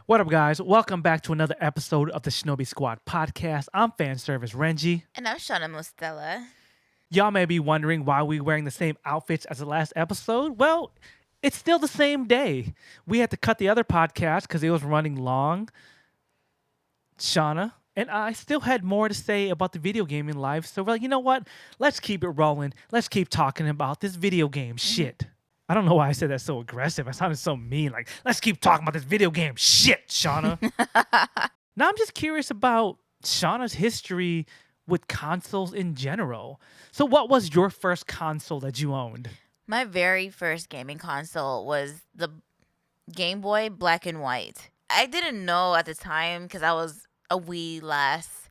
What up, guys? Welcome back to another episode of the Shinobi Squad Podcast. I'm fan service Renji. And I'm Shana Mostella. Y'all may be wondering why we're wearing the same outfits as the last episode. Well, it's still the same day. We had to cut the other podcast because it was running long. Shana and I still had more to say about the video gaming life. So we're like, you know what? Let's keep it rolling. Let's keep talking about this video game shit. I don't know why I said that so aggressive. I sounded so mean. Like, let's keep talking about this video game shit, Shauna. Now I'm just curious about Shauna's history with consoles in general. So what was your first console that you owned? My very first gaming console was the Game Boy Black and White. I didn't know at the time because I was a wee lass,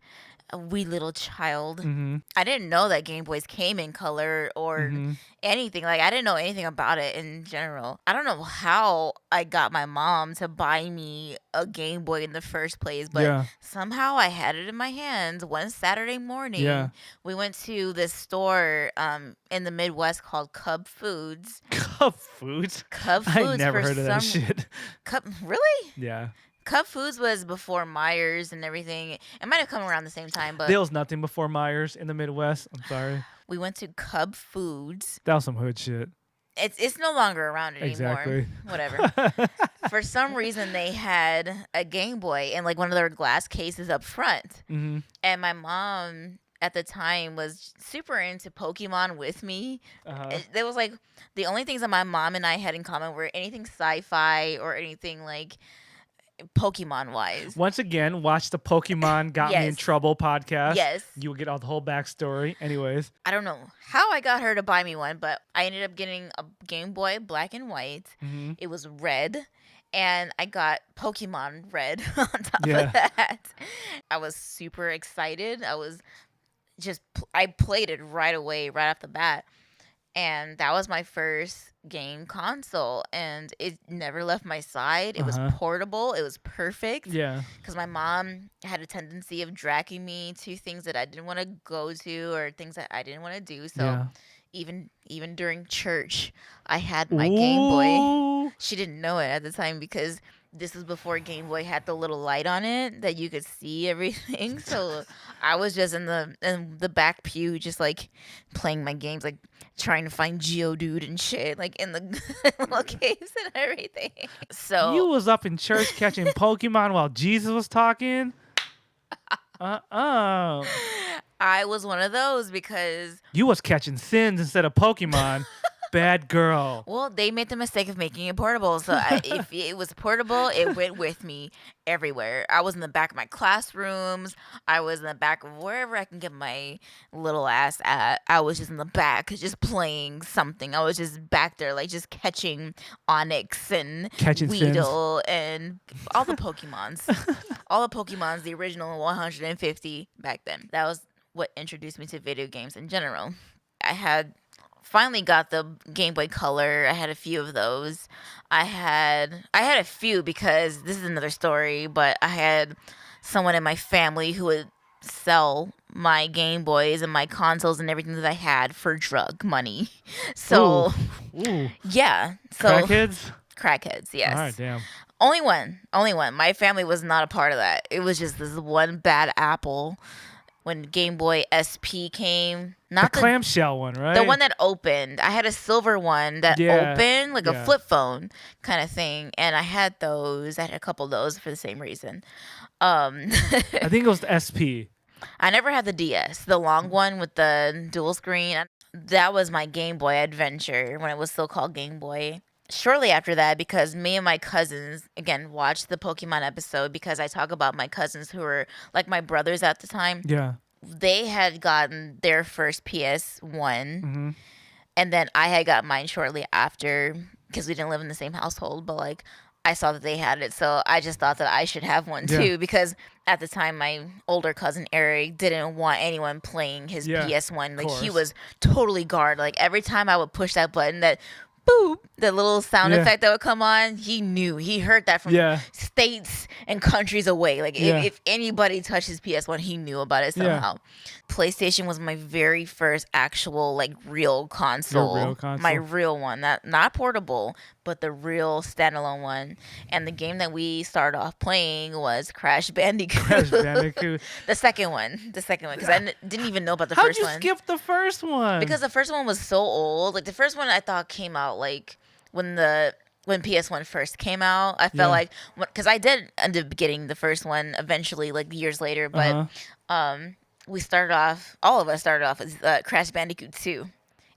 a wee little child. Mm-hmm. I didn't know that Game Boys came in color or anything. Like, I didn't know anything about it in general. I don't know how I got my mom to buy me a Game Boy in the first place, but somehow I had it in my hands one Saturday morning. Yeah. We went to this store in the Midwest called Cub Foods. Cub Foods? Cub Foods. I never heard of that shit. Really? Yeah. Cub Foods was before Myers and everything. It might have come around the same time, but There was nothing before Myers in the Midwest. I'm sorry. we went to Cub Foods. That was some hood shit. It's no longer around anymore. Exactly. Whatever. For some reason, they had a Game Boy in like one of their glass cases up front. Mm-hmm. And my mom at the time was super into Pokemon with me. There was like the only things that my mom and I had in common were anything sci-fi or anything like Pokemon wise. Once again, watch the Pokemon Got Me in Trouble podcast. Yes. You will get all the whole backstory. Anyways. I don't know how I got her to buy me one, but I ended up getting a Game Boy Black and White. Mm-hmm. It was red. And I got Pokemon Red on top of that. I was super excited. I played it right away, right off the bat. And that was my first game console. And it never left my side. It was portable. It was perfect. Yeah. Because my mom had a tendency of dragging me to things that I didn't want to go to or things that I didn't want to do. So even during church, I had my Game Boy. She didn't know it at the time because this was before Game Boy had the little light on it that you could see everything. So I was just in the back pew, just like playing my games, like trying to find Geodude and shit, like in the little caves and everything. So you was up in church catching Pokemon while Jesus was talking? I was one of those because you was catching sins instead of Pokemon. Bad girl. Well, they made the mistake of making it portable. So if it was portable, it went with me everywhere. I was in the back of my classrooms. I was in the back of wherever I can get my little ass at. I was just in the back just playing something. I was just back there like just catching Onyx and Weedle and all the Pokemons. All the Pokemons, the original 150 back then. That was what introduced me to video games in general. I had finally got the Game Boy Color. I had a few of those. I had a few because this is another story, but I had someone in my family who would sell my Game Boys and my consoles and everything that I had for drug money. So, yeah. So Crackheads, yes. All right, damn. Only one. My family was not a part of that. It was just this one bad apple. When Game Boy SP came, not the clamshell one, right? The one that opened. I had a silver one that opened, like a flip phone kind of thing, and I had those. I had a couple of those for the same reason. I think it was the SP. I never had the DS, the long one with the dual screen. That was my Game Boy Adventure when it was still called Game Boy. Shortly after that, because me and my cousins, again, watched the Pokemon episode because I talk about my cousins who were like my brothers at the time. Yeah. They had gotten their first PS1, and then I had got mine shortly after because we didn't live in the same household, but like I saw that they had it, so I just thought that I should have one too because at the time my older cousin Eric didn't want anyone playing his PS1. Like he was totally guarded. Like every time I would push that button, that boop, the little sound effect that would come on, he knew. He heard that from states and countries away. Like if anybody touched his PS1, he knew about it somehow. PlayStation was my very first actual like real console. Your real console? My real one, not portable, but the real standalone one. And the game that we started off playing was Crash Bandicoot. Crash Bandicoot. The second one, because I didn't even know about the How'd first you one. skip the first one? Because the first one was so old. Like the first one I thought came out like when PS1 first came out. I felt like because I did end up getting the first one eventually, like years later. But all of us started off with Crash Bandicoot 2,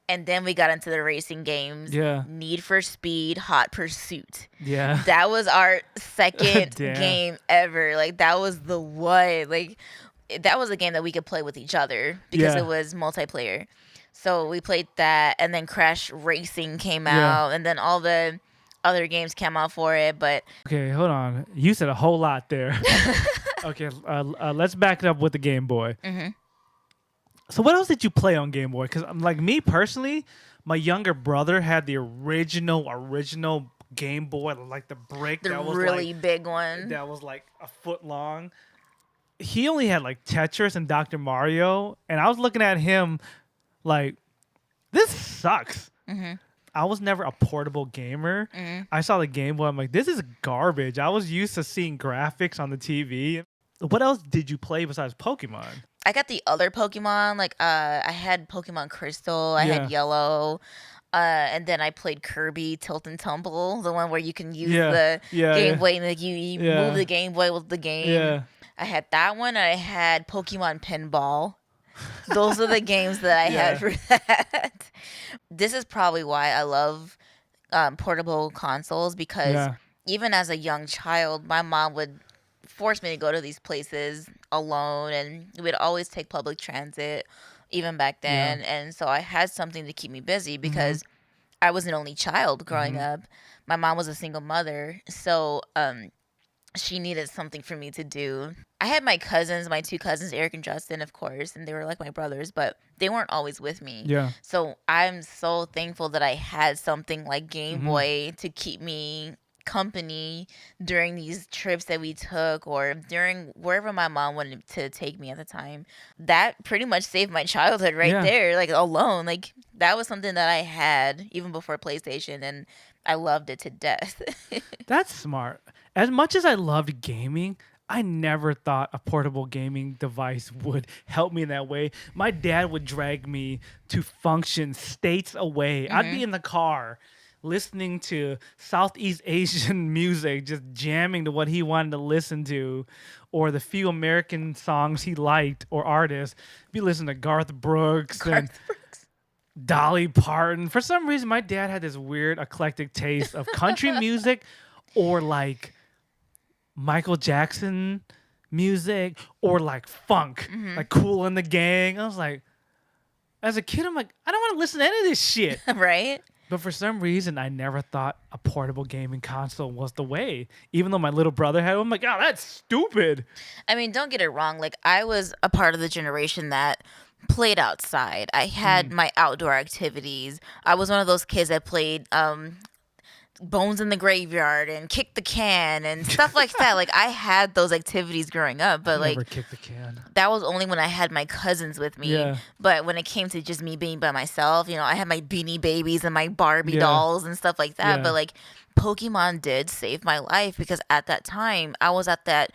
and then we got into the racing games. Yeah. Need for Speed, Hot Pursuit. Yeah. That was our second game ever. Like that was the one. Like that was a game that we could play with each other because it was multiplayer. So we played that, and then Crash Racing came out, and then all the other games came out for it. But okay, hold on. You said a whole lot there. Okay, let's back it up with the Game Boy. Mm-hmm. So what else did you play on Game Boy? Because like me personally, my younger brother had the original Game Boy, like the brick the that was really like, big one. that was like a foot long. He only had like Tetris and Dr. Mario, and I was looking at him like, this sucks. Mm-hmm. I was never a portable gamer. Mm-hmm. I saw the Game Boy. I'm like, this is garbage. I was used to seeing graphics on the TV. What else did you play besides Pokemon? I got the other Pokemon. Like I had Pokemon Crystal. I had Yellow. And then I played Kirby Tilt and Tumble, the one where you can use the Game Boy and like you move the Game Boy with the game. Yeah. I had that one. I had Pokemon Pinball. Those are the games that I had for that. This is probably why I love portable consoles, because even as a young child, my mom would force me to go to these places alone, and we'd always take public transit even back then. And so I had something to keep me busy because I was an only child growing up. My mom was a single mother, so she needed something for me to do. I had my two cousins, Eric and Justin, of course, and they were like my brothers, but they weren't always with me. Yeah. So I'm so thankful that I had something like Game Boy to keep me company during these trips that we took, or during wherever my mom wanted to take me at the time. That pretty much saved my childhood there, like alone. Like that was something that I had even before PlayStation, and I loved it to death. That's smart. As much as I loved gaming, I never thought a portable gaming device would help me in that way. My dad would drag me to functions states away. I'd be in the car listening to Southeast Asian music, just jamming to what he wanted to listen to, or the few American songs he liked or artists. Be listening to Garth Brooks and Dolly Parton. For some reason, my dad had this weird eclectic taste of country music or like Michael Jackson music or like funk, like Kool and the Gang. I was like, as a kid, I'm like, I don't want to listen to any of this shit. Right? But for some reason, I never thought a portable gaming console was the way. Even though my little brother had one, I'm like, oh, that's stupid. I mean, don't get it wrong. Like, I was a part of the generation that played outside. I had my outdoor activities. I was one of those kids that played Bones in the Graveyard and Kick the Can and stuff like that. Like, I had those activities growing up, but Never like kicked the can. that was only when I had my cousins with me. Yeah. But when it came to just me being by myself, I had my Beanie Babies and my Barbie dolls and stuff like that. Yeah. But like Pokemon did save my life, because at that time I was at that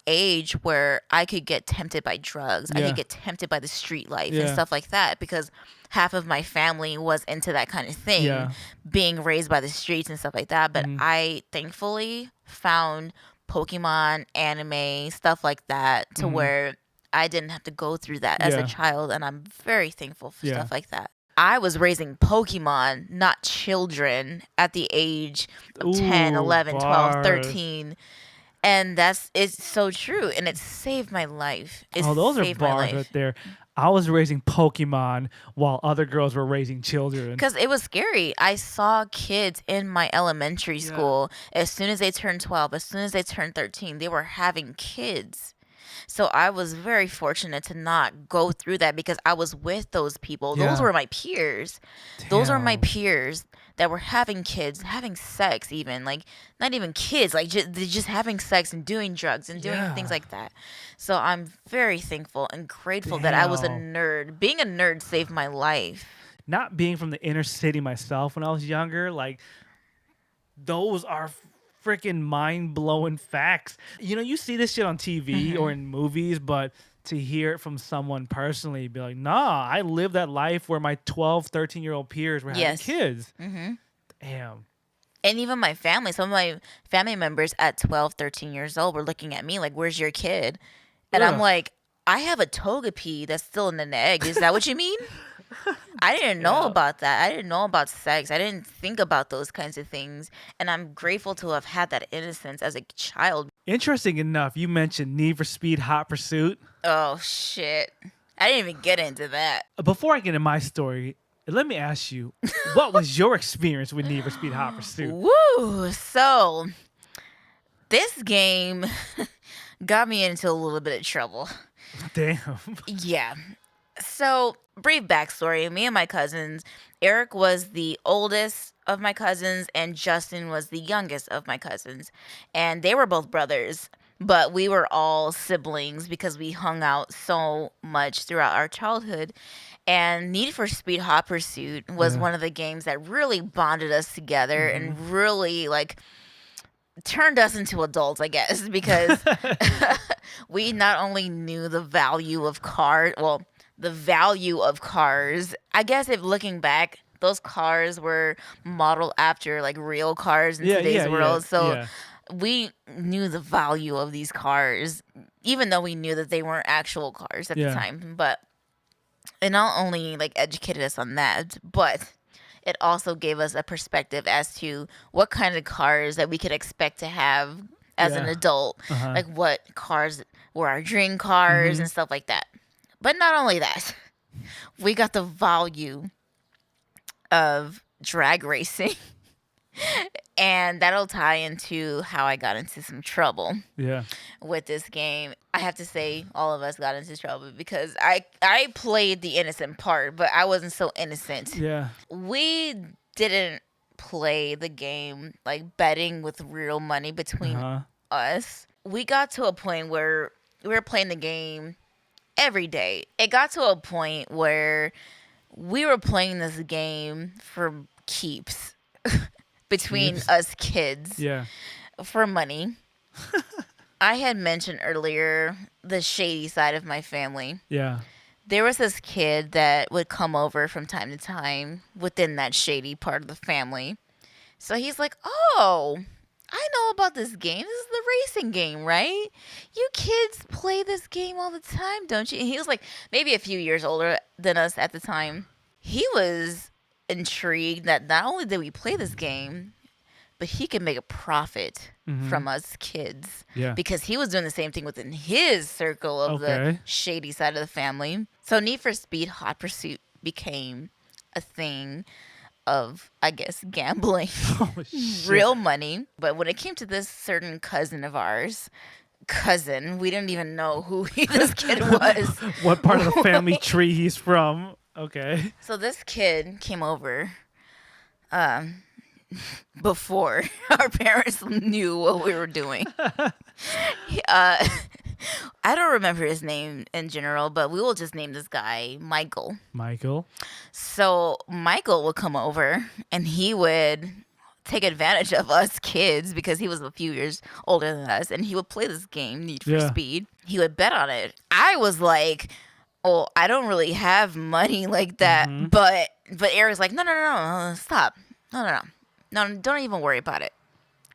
age where I could get tempted by drugs. I could get tempted by the street life and stuff like that, because half of my family was into that kind of thing, being raised by the streets and stuff like that. But I thankfully found Pokemon, anime, stuff like that, to where I didn't have to go through that as a child, and I'm very thankful for stuff like that. I was raising Pokemon, not children, at the age of 10, 11, 12, 13. And it's so true, and it saved my life. Those are bars right there. I was raising Pokemon while other girls were raising children. Because it was scary. I saw kids in my elementary school, as soon as they turned 12, as soon as they turned 13, they were having kids. So I was very fortunate to not go through that because I was with those people. Those Yeah. were my peers. Those are my Damn. peers that were having kids, having sex, even like not even kids, like just having sex and doing drugs and doing things Yeah. like that. So I'm very thankful and grateful that I was a Damn. nerd. Being a nerd saved my life. Not being from the inner city myself when I was younger, like those are freaking mind-blowing facts. You know, you see this shit on TV or in movies, but to hear it from someone personally, be like, nah, I lived that life where my 12, 13-year-old peers were having Yes. kids. hmm Damn. And even my family, some of my family members at 12, 13 years old were looking at me like, where's your kid? And I'm Ugh. like, I have a togepi that's still in an egg. Is that what you mean? I didn't know Yeah. about that. I didn't know about sex. I didn't think about those kinds of things. And I'm grateful to have had that innocence as a child. Interesting enough, you mentioned Need for Speed Hot Pursuit. Oh, shit. I didn't even get into that. Before I get into my story, let me ask you, what was your experience with Need for Speed Hot Pursuit? Woo! So, this game got me into a little bit of trouble. Damn. Yeah. So, brief backstory. Me and my cousins, Eric was the oldest of my cousins, and Justin was the youngest of my cousins. And they were both brothers, but we were all siblings because we hung out so much throughout our childhood. And Need for Speed Hot Pursuit was Yeah. one of the games that really bonded us together and really, like, turned us into adults, I guess, because we not only knew the value of cars, well, the value of cars. I guess if looking back, those cars were modeled after like real cars in today's world. So yeah. we knew the value of these cars, even though we knew that they weren't actual cars at Yeah. the time. But it not only like educated us on that, but it also gave us a perspective as to what kind of cars that we could expect to have as an Yeah. adult. Uh-huh. Like what cars were our dream cars Mhm. and stuff like that. But not only that, we got the value of drag racing. And that'll tie into how I got into some trouble Yeah. with this game. I have to say all of us got into trouble because I played the innocent part, but I wasn't so innocent. Yeah. We didn't play the game like betting with real money between Uh-huh. us. We got to a point where we were playing the game every day. It got to a point where we were playing this game for keeps between Keeps? us kids Yeah. for money. I had mentioned earlier the shady side of my family. Yeah. There was this kid that would come over from time to time within that shady part of the family. So he's like, oh, I know about this game. This is the racing game, right? You kids play this game all the time, don't you? And he was like maybe a few years older than us at the time. He was intrigued that not only did we play this game, but he could make a profit from us kids. Yeah. Because he was doing the same thing within his circle of the Okay. shady side of the family. So Need for Speed Hot Pursuit became a thing of, I guess, gambling, Oh, shit. real money. But when it came to this certain cousin of ours, we didn't even know who this kid was. What part of the family tree he's from? Okay. So this kid came over before our parents knew what we were doing. I don't remember his name in general, but we will just name this guy Michael. Michael. So Michael would come over and he would take advantage of us kids because he was a few years older than us, and he would play this game, Need for Yeah. Speed. He would bet on it. I was like, oh, I don't really have money like that. Mhm. But Eric's like, no, stop. No, don't even worry about it.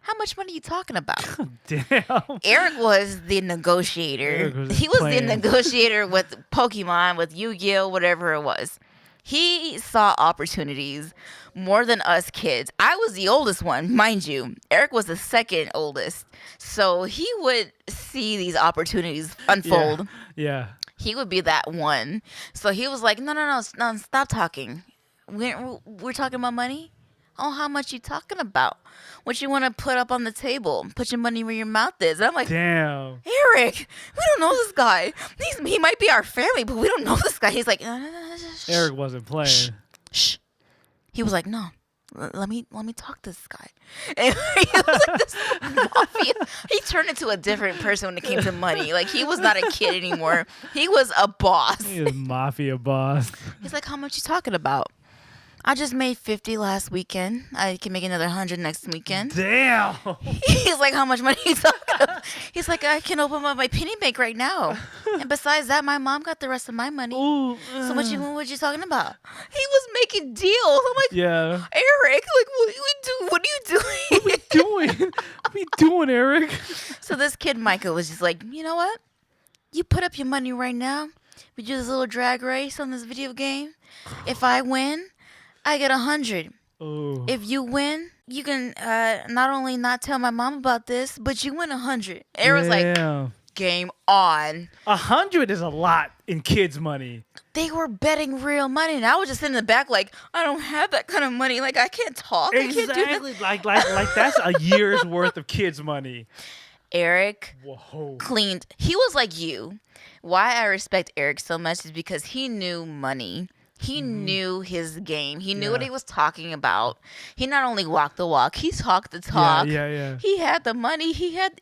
How much money are you talking about? Damn. Eric was the negotiator. Eric was He was playing. the negotiator with Pokemon, with Yu-Gi-Oh, whatever it was. He saw opportunities more than us kids. I was the oldest one, mind you. Eric was the second oldest. So he would see these opportunities unfold. Yeah. He would be that one. So he was like, no, stop talking. We're talking about money? oh, how much you talking about? What you want to put up on the table? Put your money where your mouth is. And I'm like, Damn. Eric, we don't know this guy. He might be our family, but we don't know this guy. He's like, Eric wasn't playing. Shh. He was like, no. Let me talk to this guy. And he was like this mafia. He turned into a different person when it came to money. Like, he was not a kid anymore. He was a boss. He was mafia boss. He's like, how much you talking about? I just made 50 last weekend. I can make another 100 next weekend. Damn. He's like, how much money you talking about? He's like, I can open up my penny bank right now. And besides that, my mom got the rest of my money. Ooh, So what you talking about? He was making deals. I'm like, yeah. Eric, like, what are you doing? What we doing? What we doing, Eric? So this kid, Michael, was just like, you know what? You put up your money right now. We do this little drag race on this video game. If I win, I get 100. Oh. If you win, you can not only not tell my mom about this, but you win 100. Eric was like, game on. 100 is a lot in kids' money. They were betting real money, and I was just sitting in the back like, I don't have that kind of money. Like, I can't talk. Exactly. I can't do that. Like that's a year's worth of kids' money. Eric Whoa. cleaned. He was like you. Why I respect Eric so much is because he knew money. He knew his game. He knew what he was talking about. He not only walked the walk, he talked the talk. Yeah. He had the money. He had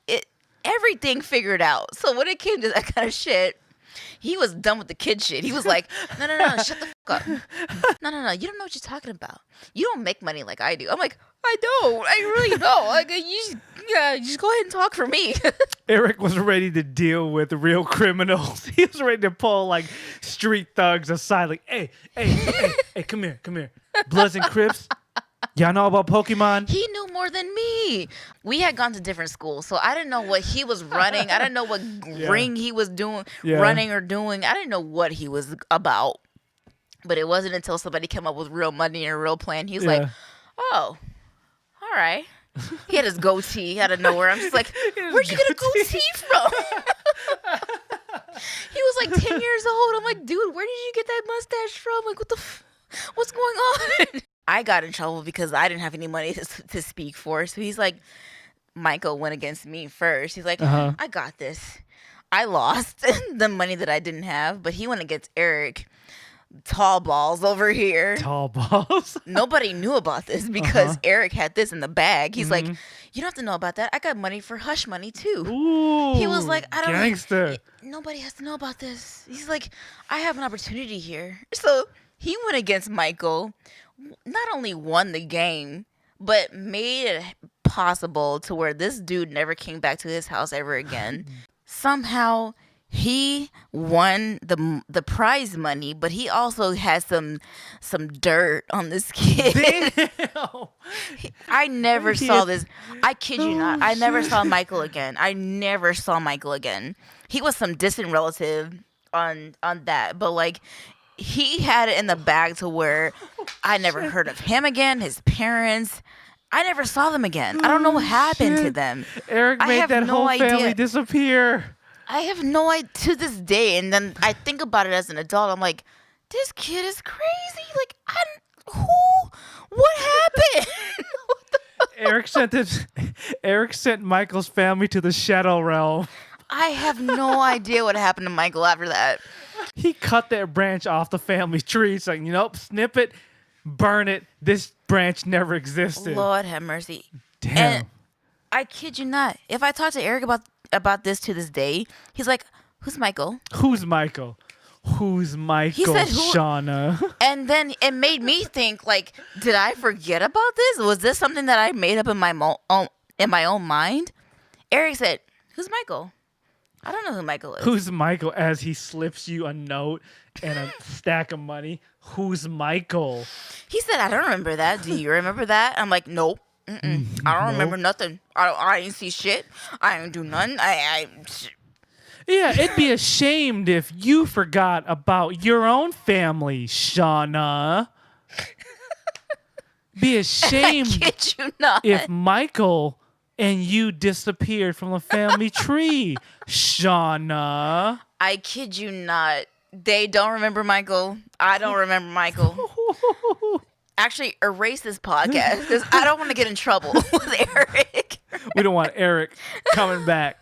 everything figured out. So when it came to that kind of shit, he was done with the kid shit. He was like, no, shut the fuck up. No, you don't know what you're talking about. You don't make money like I do. I'm like, I don't. I really don't. Like, you just go ahead and talk for me. Eric was ready to deal with real criminals. He was ready to pull like street thugs aside. Like, hey, come here. Bloods and Crips. Y'all know about Pokemon? He knew more than me. We had gone to different schools, so I didn't know what he was running. I didn't know what ring he was doing, running or doing. I didn't know what he was about. But it wasn't until somebody came up with real money and a real plan. He was like, oh, all right. He had his goatee out of nowhere. I'm just like, where'd you get a goatee from? He was like 10 years old. I'm like, dude, where did you get that mustache from? Like, what's going on? I got in trouble because I didn't have any money to speak for. So he's like, Michael went against me first. He's like, I got this. I lost the money that I didn't have, but he went against Eric. Tall balls over here. Tall balls. Nobody knew about this because Eric had this in the bag. He's like, you don't have to know about that. I got money for hush money too. Ooh, he was like, I don't gangster. Nobody has to know about this. He's like, I have an opportunity here. So he went against Michael, not only won the game, but made it possible to where this dude never came back to his house ever again. Somehow he won the prize money, but he also had some dirt on this kid. I never saw this. I kid you not. I never saw Michael again. He was some distant relative on that, but like he had it in the bag to where I never heard of him again. His parents, I never saw them again. I don't know what happened to them. Eric made that whole family disappear. I have no idea to this day. And then I think about it as an adult. I'm like, this kid is crazy. Like, what happened? Eric sent Michael's family to the shadow realm. I have no idea what happened to Michael after that. He cut that branch off the family tree. It's like, snip it, burn it. This branch never existed. Lord have mercy. Damn. And I kid you not. If I talk to Eric about this to this day, he's like, who's Michael? Who's Michael? He said, Shana? And then it made me think, like, did I forget about this? Was this something that I made up in my own mind? Eric said, who's Michael? I don't know who Michael is. Who's Michael? As he slips you a note and a stack of money. Who's Michael? He said, I don't remember that. Do you remember that? I'm like, nope. I don't remember nothing. I ain't see shit. I ain't do nothing. Yeah, it'd be ashamed if you forgot about your own family, Shana. Be ashamed I kid you not. if Michael and you disappeared from the family tree, Shana. I kid you not. They don't remember Michael. I don't remember Michael. actually erase this podcast because I don't want to get in trouble with Eric. We don't want Eric coming back.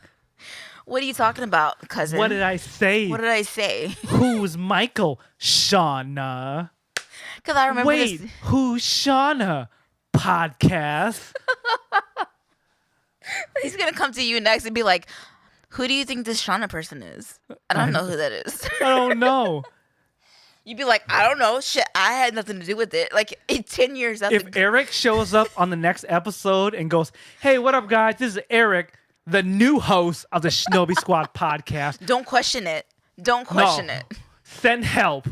What are you talking about, cousin? What did I say? What did I say? Who's Michael? Shauna. Because I remember Wait, this. who's Shauna? Podcast. He's going to come to you next and be like, who do you think this Shauna person is? I don't know who that is. I don't know. You'd be like, I don't know. Shit, I had nothing to do with it. Like, in 10 years. If Eric shows up on the next episode and goes, hey, what up, guys? This is Eric, the new host of the Shinobi Squad Podcast. Don't question it. Don't question it. Send help.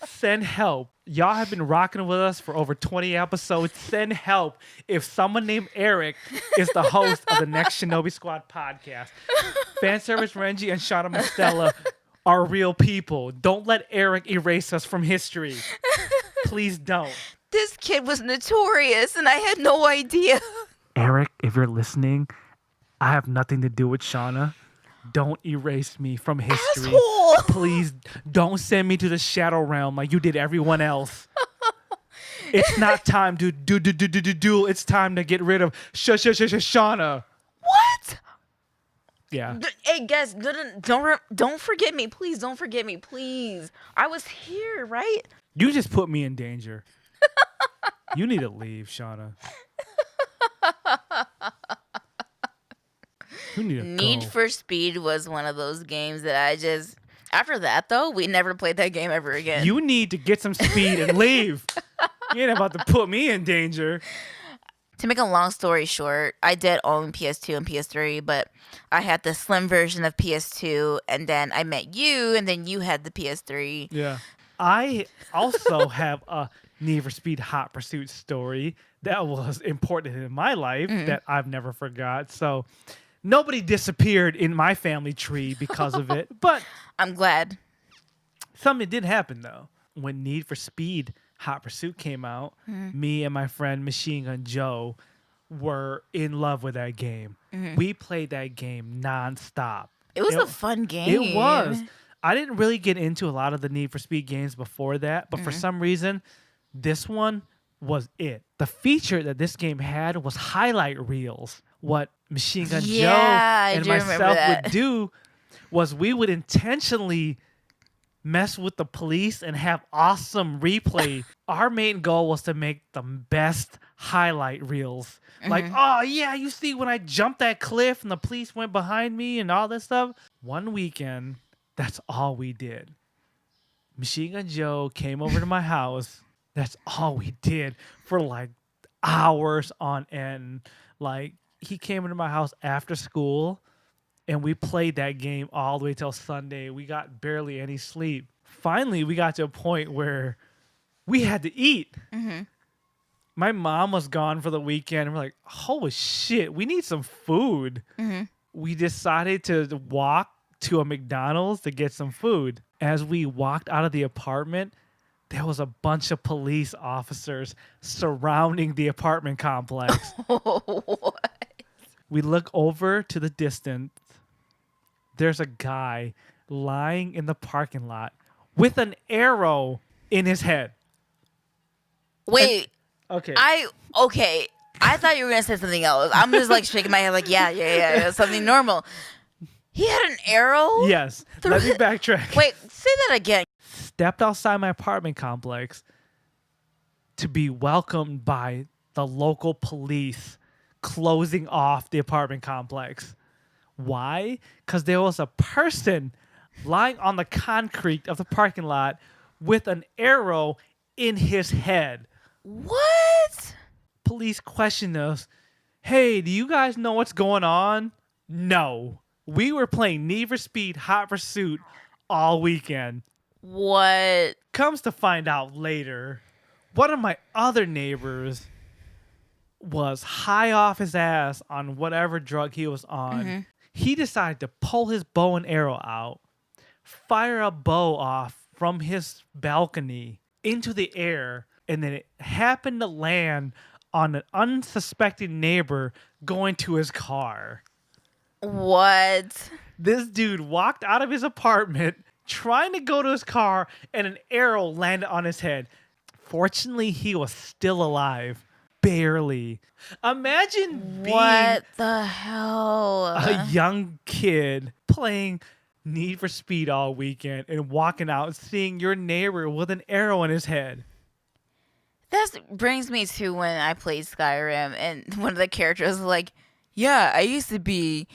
Send help. Y'all have been rocking with us for over 20 episodes. Send help if someone named Eric is the host of the next Shinobi Squad Podcast. Fanservice Renji and Shana Mostella are real people. Don't let Eric erase us from history. Please don't. This kid was notorious and I had no idea. Eric, if you're listening, I have nothing to do with Shauna. Don't erase me from history. Asshole. Please don't send me to the shadow realm like you did everyone else. It's not time to do. It's time to get rid of Shauna. What? Yeah. Hey, guys, don't forget me. Please don't forget me. Please. I was here, right? You just put me in danger. You need to leave, Shauna. You need to Need go. for Speed was one of those games that I just... After that, though, we never played that game ever again. You need to get some speed and leave. You ain't about to put me in danger. To make a long story short, I did own PS2 and PS3, but I had the slim version of PS2, and then I met you, and then you had the PS3. Yeah. I also have a Need for Speed Hot Pursuit story that was important in my life that I've never forgot. So nobody disappeared in my family tree because of it, but I'm glad. something did happen though. When Need for Speed Hot Pursuit came out, me and my friend Machine Gun Joe were in love with that game. We played that game nonstop. It was a fun game. It was. I didn't really get into a lot of the Need for Speed games before that, but for some reason, this one was it. The feature that this game had was highlight reels. What Machine Gun Joe and myself would do was we would intentionally mess with the police and have awesome replay. Our main goal was to make the best highlight reels. Like, oh yeah, you see when I jumped that cliff and the police went behind me and all this stuff. One weekend, that's all we did. Machine Gun Joe came over to my house. That's all we did for like hours on end. Like, he came into my house after school and we played that game all the way till Sunday. We got barely any sleep. Finally, we got to a point where we had to eat. My mom was gone for the weekend. And we're like, holy shit, we need some food. We decided to walk to a McDonald's to get some food. As we walked out of the apartment, there was a bunch of police officers surrounding the apartment complex. What? We look over to the distance. There's a guy lying in the parking lot with an arrow in his head. Wait. Okay. I thought you were gonna say something else. I'm just like shaking my head, like yeah, something normal. He had an arrow. Yes. Let me backtrack. Wait, say that again. Stepped outside my apartment complex to be welcomed by the local police closing off the apartment complex. Why? Because there was a person lying on the concrete of the parking lot with an arrow in his head. What? Police questioned us. Hey, do you guys know what's going on? No. We were playing Need for Speed Hot Pursuit all weekend. What? Comes to find out later, one of my other neighbors was high off his ass on whatever drug he was on. He decided to pull his bow and arrow out, fire a bow off from his balcony into the air, and then it happened to land on an unsuspecting neighbor going to his car. What? This dude walked out of his apartment trying to go to his car, and an arrow landed on his head. Fortunately, he was still alive. Barely. Imagine being What the hell? a young kid playing Need for Speed all weekend and walking out and seeing your neighbor with an arrow in his head. That brings me to when I played Skyrim, and one of the characters was like, "Yeah, I used to be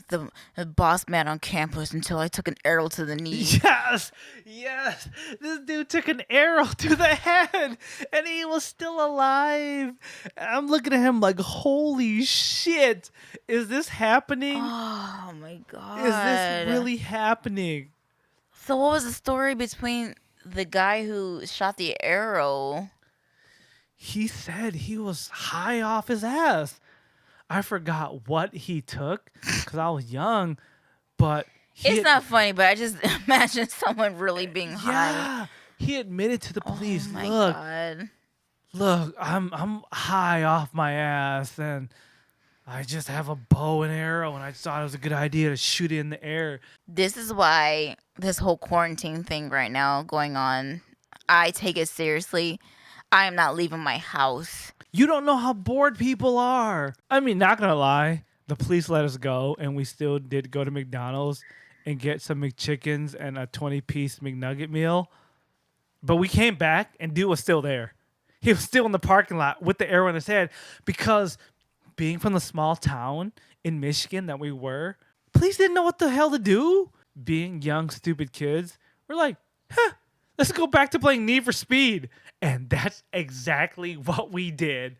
the boss man on campus until I took an arrow to the knee." Yes, yes. This dude took an arrow to the head and he was still alive. I'm looking at him like, holy shit. Is this happening? Oh my god! Is this really happening? So what was the story between the guy who shot the arrow? He said he was high off his ass. I forgot what he took because I was young, but It's not funny, but I just imagine someone really being high. Yeah, he admitted to the police. Oh my god! Look, I'm high off my ass, and I just have a bow and arrow, and I thought it was a good idea to shoot it in the air. This is why this whole quarantine thing right now going on, I take it seriously. I am not leaving my house. You don't know how bored people are. I mean, not gonna lie, the police let us go, and we still did go to McDonald's and get some McChickens and a 20-piece McNugget meal. But we came back, and dude was still there. He was still in the parking lot with the arrow in his head because being from the small town in Michigan that we were, police didn't know what the hell to do. Being young, stupid kids, we're like, let's go back to playing Need for Speed. And that's exactly what we did.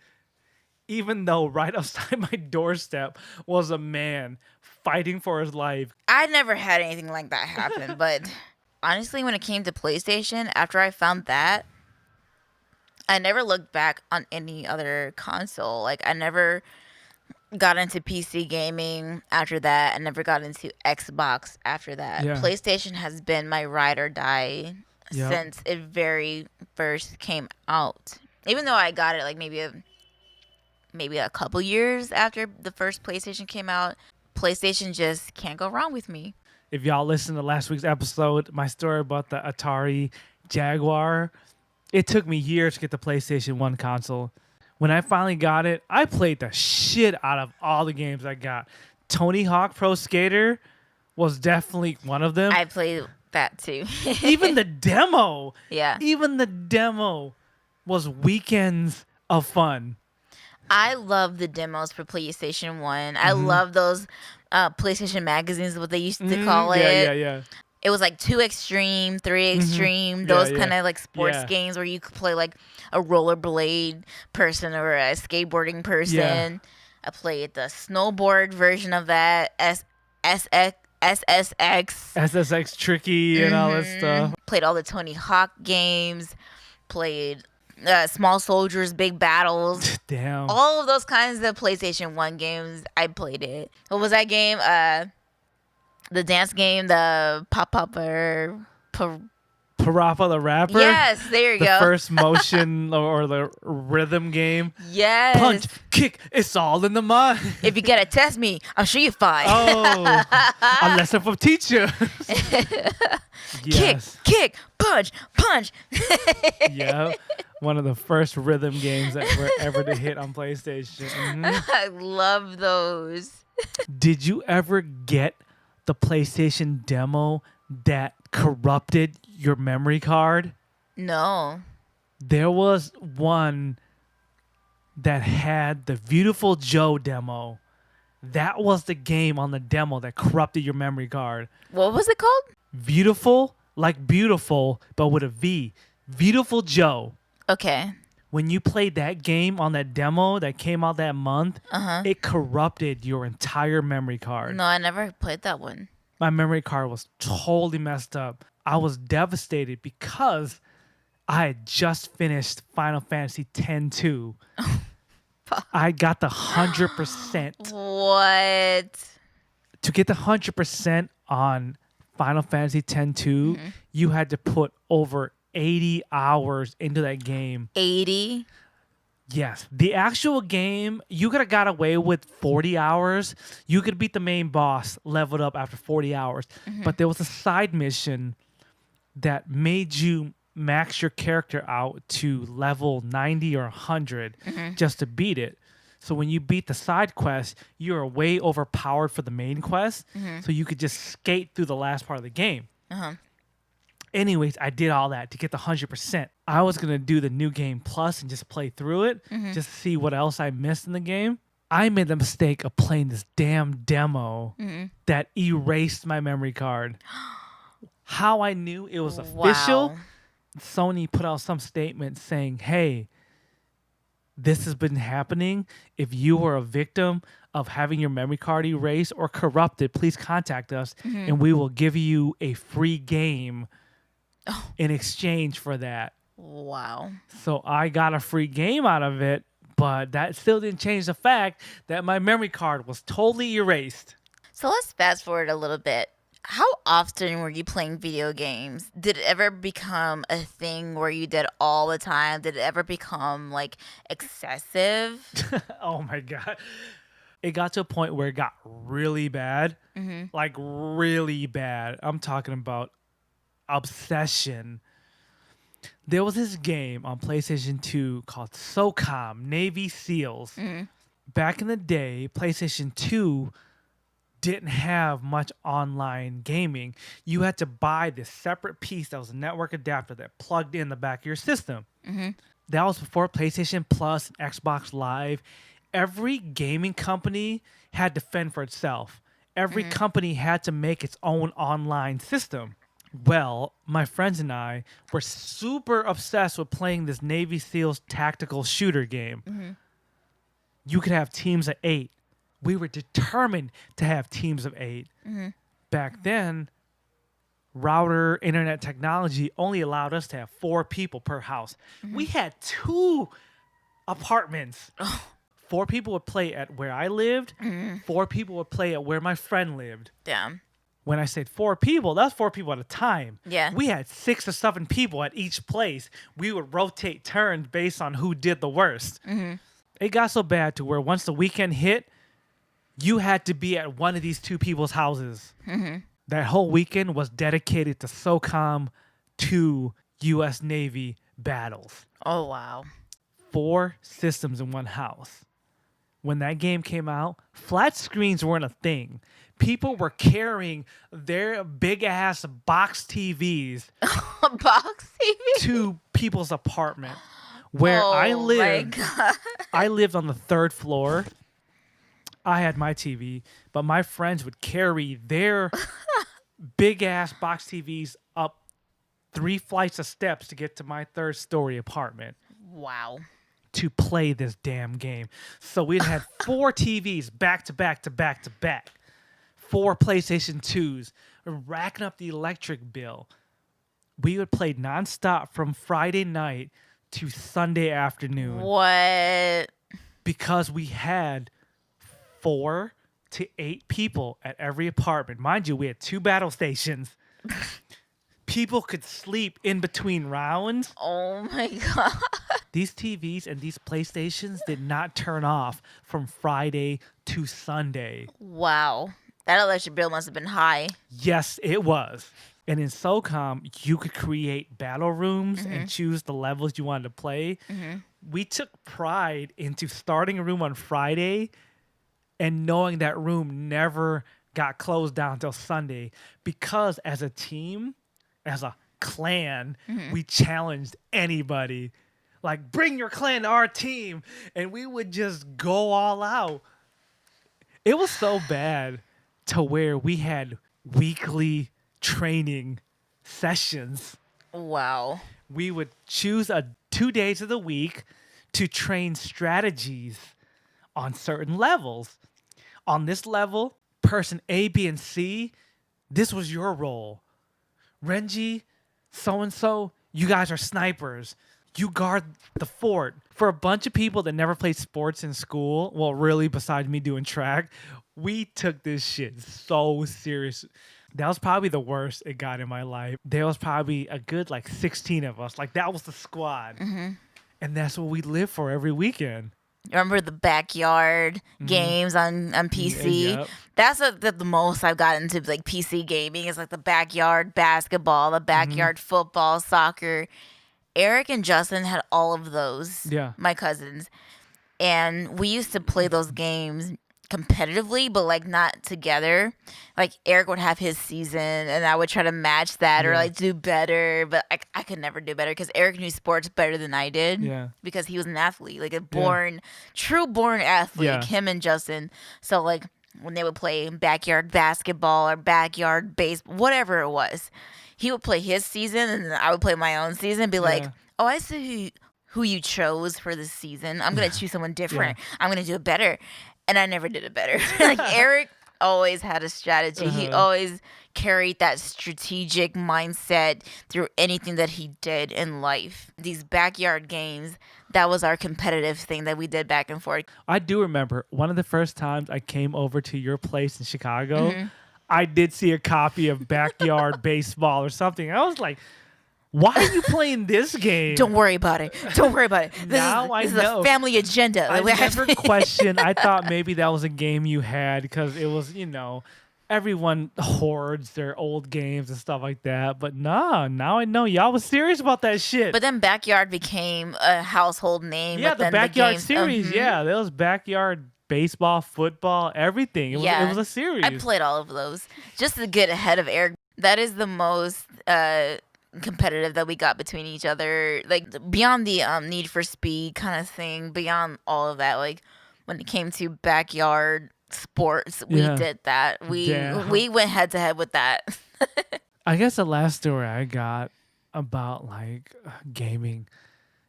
Even though right outside my doorstep was a man fighting for his life. I never had anything like that happen, but honestly, when it came to PlayStation, after I found that, I never looked back on any other console. Like, I never got into PC gaming after that. I never got into Xbox after that. Yeah. PlayStation has been my ride or die since it very first came out. Even though I got it like maybe a couple years after the first PlayStation came out, PlayStation just can't go wrong with me. If y'all listened to last week's episode, my story about the Atari Jaguar, it took me years to get the PlayStation 1 console. When I finally got it, I played the shit out of all the games I got. Tony Hawk Pro Skater was definitely one of them. I played that too. Even the demo. Yeah. Even the demo was weekends of fun. I love the demos for PlayStation 1. I love those PlayStation magazines, what they used to call it. Yeah. It was like 2 Extreme, 3 Extreme, those kind of like sports games where you could play like a rollerblade person or a skateboarding person. Yeah. I played the snowboard version of that, SSX. SSX Tricky and all that stuff. Played all the Tony Hawk games. Played Small Soldiers, Big Battles. Damn. All of those kinds of PlayStation 1 games, I played it. What was that game? The dance game, the Pop-Upper. Parappa the Rapper? Yes, there you the go. The first motion or the rhythm game. Yes. Punch, kick, it's all in the mind. If you gotta test me, I'm sure you're fine. Oh, a lesson from teacher. Yes. Kick, punch. Yeah. One of the first rhythm games that were ever to hit on PlayStation. I love those. Did you ever get the PlayStation demo that corrupted your memory card? No. There was one that had the Beautiful Joe demo. That was the game on the demo that corrupted your memory card. What was it called? Beautiful, like beautiful, but with a V. Beautiful Joe. Okay. When you played that game on that demo that came out that month, it corrupted your entire memory card. No, I never played that one. My memory card was totally messed up. I was devastated because I had just finished Final Fantasy X-2. I got the 100%. What? To get the 100% on Final Fantasy X-2, you had to put over 80 hours into that game. 80? Yes. The actual game, you could have got away with 40 hours. You could beat the main boss, leveled up after 40 hours. But there was a side mission that made you max your character out to level 90 or 100 just to beat it. So when you beat the side quest, you're way overpowered for the main quest. So you could just skate through the last part of the game. Anyways, I did all that to get the 100%. I was going to do the New Game Plus and just play through it, just to see what else I missed in the game. I made the mistake of playing this damn demo that erased my memory card. How I knew it was official, Wow. Sony put out some statement saying, hey, this has been happening. If you were a victim of having your memory card erased or corrupted, please contact us and we will give you a free game in exchange for that. Wow. So I got a free game out of it, but that still didn't change the fact that my memory card was totally erased. So let's fast forward a little bit. How often were you playing video games? Did it ever become a thing where you did all the time? Did it ever become like excessive? Oh my God. It got to a point where it got really bad. Like really bad. I'm talking about obsession. There was this game on PlayStation 2 called SOCOM, Navy SEALs. Back in the day, PlayStation 2 didn't have much online gaming. You had to buy this separate piece that was a network adapter that plugged in the back of your system. That was before PlayStation Plus and Xbox Live. Every gaming company had to fend for itself. Every company had to make its own online system. Well, my friends and I were super obsessed with playing this Navy SEALs tactical shooter game. You could have teams of 8. We were determined to have teams of 8. Back then, router internet technology only allowed us to have 4 people per house. We had 2 apartments. 4 people would play at where I lived. 4 people would play at where my friend lived. Damn. When I said 4 people, that's 4 people at a time. Yeah. We had 6 or 7 people at each place. We would rotate turns based on who did the worst. It got so bad to where once the weekend hit, you had to be at one of these 2 people's houses. That whole weekend was dedicated to SOCOM 2 U.S. Navy battles. Oh, wow. 4 systems in one house. When that game came out, flat screens weren't a thing. People were carrying their big-ass box TVs Box TV? to people's apartment. Where I Oh, my lived, God. I lived on the 3rd floor. I had my TV, but my friends would carry their big-ass box TVs up 3 flights of steps to get to my 3rd-story apartment Wow. to play this damn game. So we'd had 4 TVs back to back to back to back. 4 PlayStation 2s, racking up the electric bill. We would play nonstop from Friday night to Sunday afternoon What? because we had 4 to 8 people at every apartment. Mind you, we had 2 battle stations. People could sleep in between rounds. Oh, my God. These TVs and these PlayStations did not turn off from Friday to Sunday. Wow. That electric bill must have been high. Yes, it was. And in SOCOM, you could create battle rooms and choose the levels you wanted to play. We took pride into starting a room on Friday and knowing that room never got closed down until Sunday because as a team, as a clan, we challenged anybody. Like, bring your clan to our team. And we would just go all out. It was so bad to where we had weekly training sessions. Wow. We would choose 2 days of the week to train strategies on certain levels. On this level, person A, B, and C, this was your role. Renji, so-and-so, you guys are snipers. You guard the fort. For a bunch of people that never played sports in school, well, really, besides me doing track, we took this shit so serious. That was probably the worst it got in my life. There was probably a good, 16 of us. Like, that was the squad. And that's what we lived for every weekend. Remember the backyard games on PC? Yep. That's the most I've gotten into like PC gaming is like the backyard basketball, the backyard football, soccer. Eric and Justin had all of those. Yeah. My cousins. And we used to play those games competitively, but like not together. Like Eric would have his season and I would try to match that or like do better, but I could never do better because Eric knew sports better than I did. Yeah. Because he was an athlete, like a true born athlete, Yeah. him and Justin. So like when they would play backyard basketball or backyard baseball, whatever it was, he would play his season and then I would play my own season and be like, oh, I see who you chose for this season. I'm going to choose someone different. I'm going to do it better. And I never did it better. Like Eric always had a strategy. He always carried that strategic mindset through anything that he did in life. These backyard games, that was our competitive thing that we did back and forth. I do remember one of the first times I came over to your place in Chicago, I did see a copy of Backyard Baseball or something. I was like, why are you playing this game? Don't worry about it. Don't worry about it. This is a family agenda. I never questioned. I thought maybe that was a game you had because it was, everyone hoards their old games and stuff like that. But nah, now I know y'all was serious about that shit. But then Backyard became a household name. Yeah, the Backyard games, series. Yeah, there was Backyard baseball, football, everything. It was a series. I played all of those just to get ahead of Eric. That is the most competitive that we got between each other, like beyond the Need for Speed kind of thing, beyond all of that, like when it came to backyard sports, we did that. We went head to head with that. I guess the last story I got about like gaming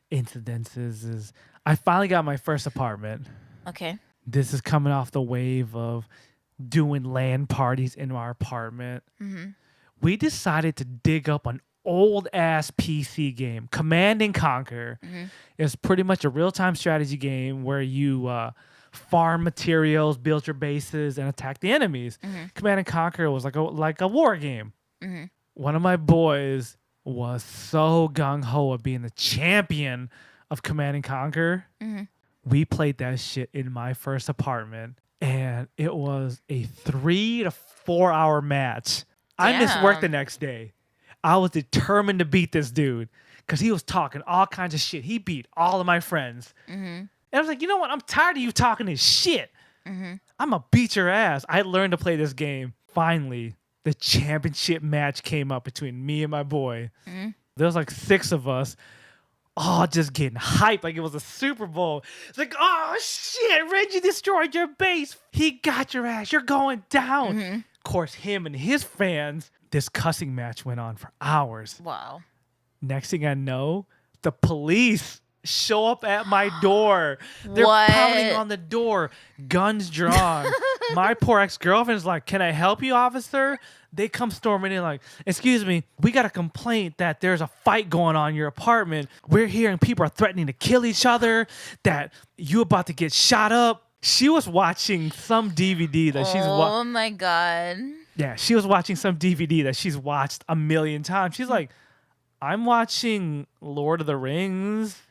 incidences is I finally got my first apartment. Okay. This is coming off the wave of doing LAN parties in our apartment. We decided to dig up an old ass PC game, Command and Conquer. It's pretty much a real-time strategy game where you farm materials, build your bases, and attack the enemies. Command and Conquer was like a war game. One of my boys was so gung-ho of being the champion of Command and Conquer. We played that shit in my first apartment, and it was a 3 to 4 hour match. I missed work the next day. I was determined to beat this dude because he was talking all kinds of shit. He beat all of my friends. And I was like, you know what? I'm tired of you talking this shit. I'm going to beat your ass. I learned to play this game. Finally, the championship match came up between me and my boy. There was like 6 of us. All just getting hyped like it was a Super Bowl. It's like, oh, shit, Renji destroyed your base. He got your ass. You're going down. Of course, him and his fans, this cussing match went on for hours. Wow. Next thing I know, the police show up at my door. They're pounding on the door, guns drawn. My poor ex-girlfriend is like, can I help you, officer? They come storming in like, excuse me, we got a complaint that there's a fight going on in your apartment. We're hearing people are threatening to kill each other, that you about to get shot up. She was watching some DVD that she's Oh my God. Yeah, she was watching some DVD that she's watched a million times. She's like, I'm watching Lord of the Rings.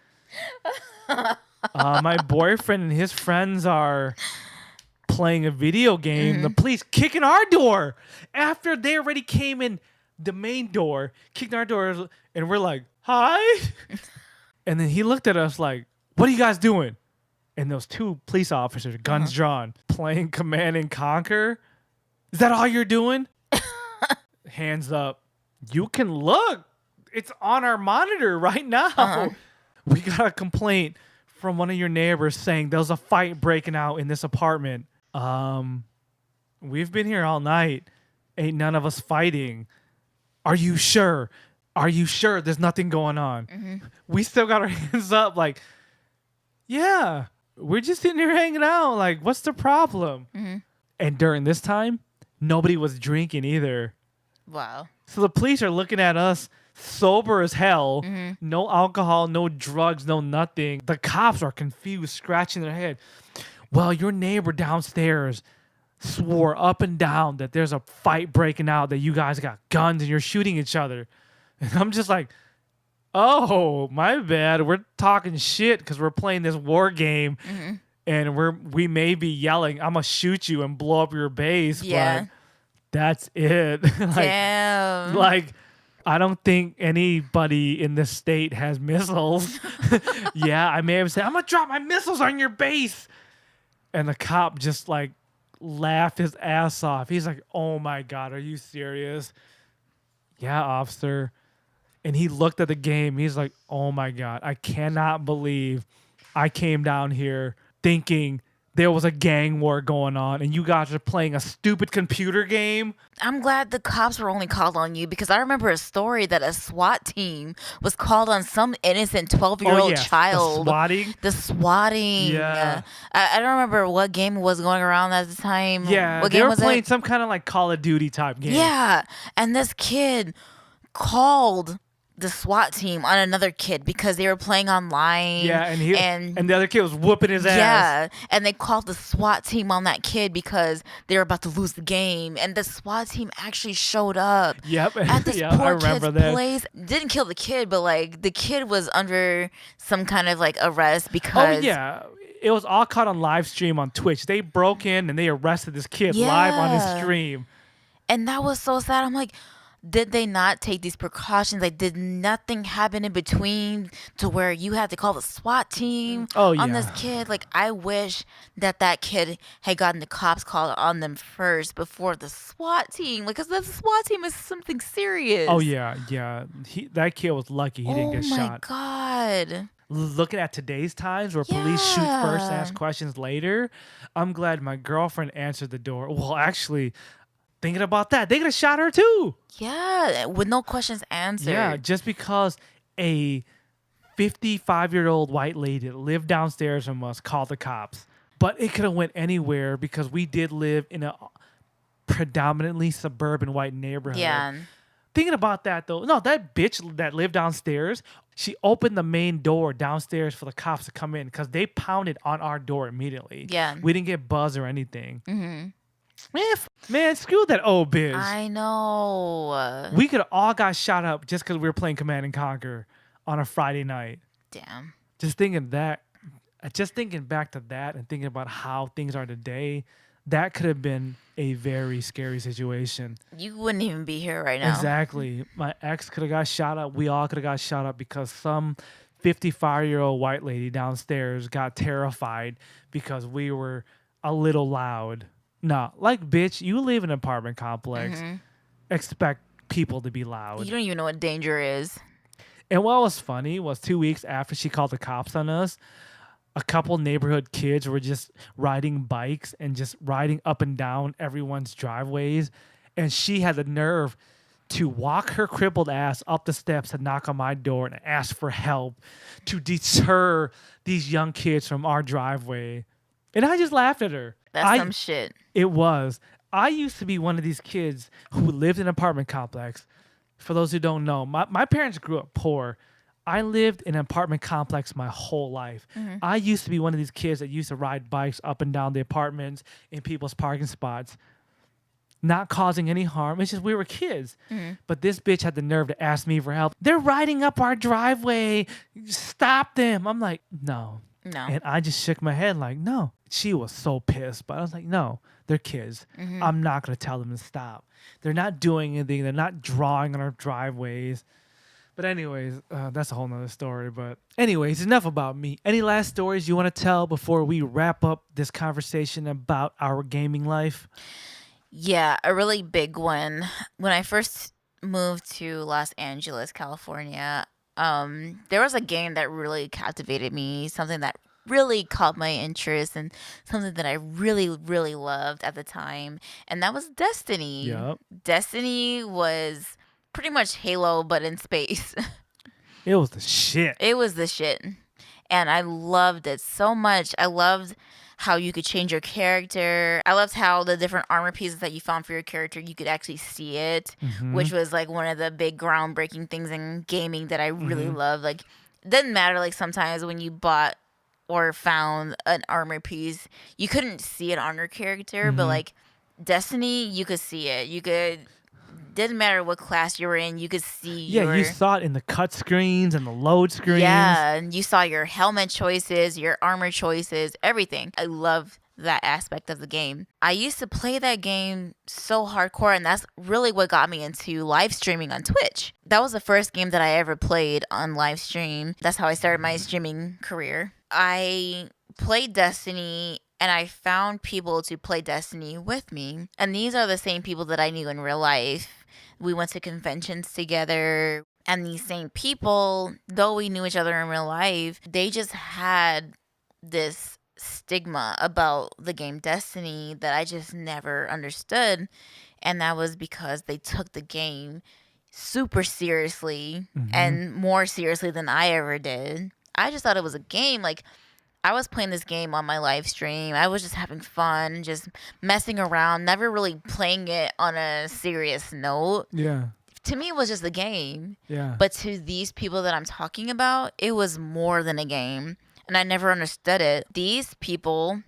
My boyfriend and his friends are playing a video game. The police kicking our door after they already came in the main door, kicked our doors, and we're like, hi. And then he looked at us like, what are you guys doing? And those 2 police officers, guns drawn, playing Command and Conquer. Is that all you're doing? Hands up. You can look. It's on our monitor right now. We got a complaint from one of your neighbors saying there was a fight breaking out in this apartment. We've been here all night. Ain't none of us fighting. Are you sure? Are you sure there's nothing going on? We still got our hands up like, yeah, we're just sitting here hanging out. Like, what's the problem? And during this time, nobody was drinking either. Wow. So the police are looking at us sober as hell. No alcohol, no drugs, no nothing. The cops are confused, scratching their head. Well, your neighbor downstairs swore up and down that there's a fight breaking out, that you guys got guns and you're shooting each other. And I'm just like, Oh, my bad. We're talking shit because we're playing this war game, Mm-hmm. and we may be yelling, "I'm gonna shoot you and blow up your base," Yeah. but that's it. Damn. like I don't think anybody in this state has missiles. Yeah, I may have said, "I'm gonna drop my missiles on your base," and the cop just like laughed his ass off. He's like, "Oh my god, are you serious?" Yeah, officer. And he looked at the game. He's like, "Oh my god, I cannot believe I came down here thinking there was a gang war going on, and you guys are playing a stupid computer game." I'm glad the cops were only called on you because I remember a story that a SWAT team was called on some innocent 12-year-old child. The swatting. The swatting. Yeah. I don't remember what game was going around at the time. Yeah, What they game were was playing it? some kind of like Call of Duty type game. Yeah. And this kid called the SWAT team on another kid because they were playing online. Yeah, and the other kid was whooping his ass. Yeah, and they called the SWAT team on that kid because they were about to lose the game, and the SWAT team actually showed up. Yep. At this Yeah, I poor remember kid's that. place. Didn't kill the kid, but like the kid was under some kind of like arrest because Oh yeah. It was all caught on live stream on Twitch. They broke in and they arrested this kid live on his Yeah. stream. And that was so sad. I'm like, did they not take these precautions? Like, did nothing happen in between to where you had to call the SWAT team Oh, on yeah. this kid? Like, I wish that kid had gotten the cops called on them first before the SWAT team. Like, because the SWAT team is something serious. Oh yeah. That kid was lucky he didn't get Oh, my shot. God. Looking at today's times where police shoot first, ask questions later, I'm glad my girlfriend answered the door. Well, actually, thinking about that, they could have shot her too. Yeah, with no questions answered. Yeah, just because a 55-year-old white lady that lived downstairs from us called the cops. But it could have went anywhere because we did live in a predominantly suburban white neighborhood. Yeah. Thinking about that though, no, that bitch that lived downstairs, she opened the main door downstairs for the cops to come in because they pounded on our door immediately. Yeah. We didn't get buzz or anything. Mm-hmm. Man, screw that old bitch. I know. We could have all got shot up just because we were playing Command and Conquer on a Friday night. Damn. Just thinking back to that and thinking about how things are today, that could have been a very scary situation. You wouldn't even be here right now. Exactly. My ex could have got shot up. We all could have got shot up because some 55-year-old white lady downstairs got terrified because we were a little loud. Nah, like, bitch, you live in an apartment complex. Mm-hmm. Expect people to be loud. You don't even know what danger is. And what was funny was 2 weeks after she called the cops on us, a couple neighborhood kids were just riding bikes and just riding up and down everyone's driveways. And she had the nerve to walk her crippled ass up the steps and knock on my door and ask for help to deter these young kids from our driveway. And I just laughed at her. That's some shit. It was. I used to be one of these kids who lived in an apartment complex. For those who don't know, my parents grew up poor. I lived in an apartment complex my whole life. Mm-hmm. I used to be one of these kids that used to ride bikes up and down the apartments in people's parking spots, not causing any harm. It's just we were kids. Mm-hmm. But this bitch had the nerve to ask me for help. They're riding up our driveway. Stop them. I'm like, no. No. And I just shook my head like, no. She was so pissed, but I was like, no, they're kids. Mm-hmm. I'm not going to tell them to stop. They're not doing anything. They're not drawing on our driveways. But anyways, that's a whole nother story. But anyways, enough about me. Any last stories you want to tell before we wrap up this conversation about our gaming life? Yeah, a really big one. When I first moved to Los Angeles, California, there was a game that really captivated me, something that really caught my interest and something that I really, really loved at the time. And that was Destiny. Yep. Destiny was pretty much Halo, but in space. It was the shit. It was the shit. And I loved it so much. I loved how you could change your character. I loved how the different armor pieces that you found for your character, you could actually see it, which was like one of the big groundbreaking things in gaming that I really love. Like, it didn't matter, like, sometimes when you bought or found an armor piece, you couldn't see it on your character, but like Destiny, you could see it. You could didn't matter what class you were in, you could see Yeah, you saw it in the cut screens and the load screens. Yeah, and you saw your helmet choices, your armor choices, everything. I love that aspect of the game. I used to play that game so hardcore, and that's really what got me into live streaming on Twitch. That was the first game that I ever played on live stream. That's how I started my streaming career. I played Destiny, and I found people to play Destiny with me. And these are the same people that I knew in real life. We went to conventions together. And these same people, though we knew each other in real life, they just had this stigma about the game Destiny that I just never understood. And that was because they took the game super seriously and more seriously than I ever did. I just thought it was a game. Like, I was playing this game on my live stream. I was just having fun, just messing around, never really playing it on a serious note. Yeah. To me, it was just a game. Yeah. But to these people that I'm talking about, it was more than a game. And I never understood it. These people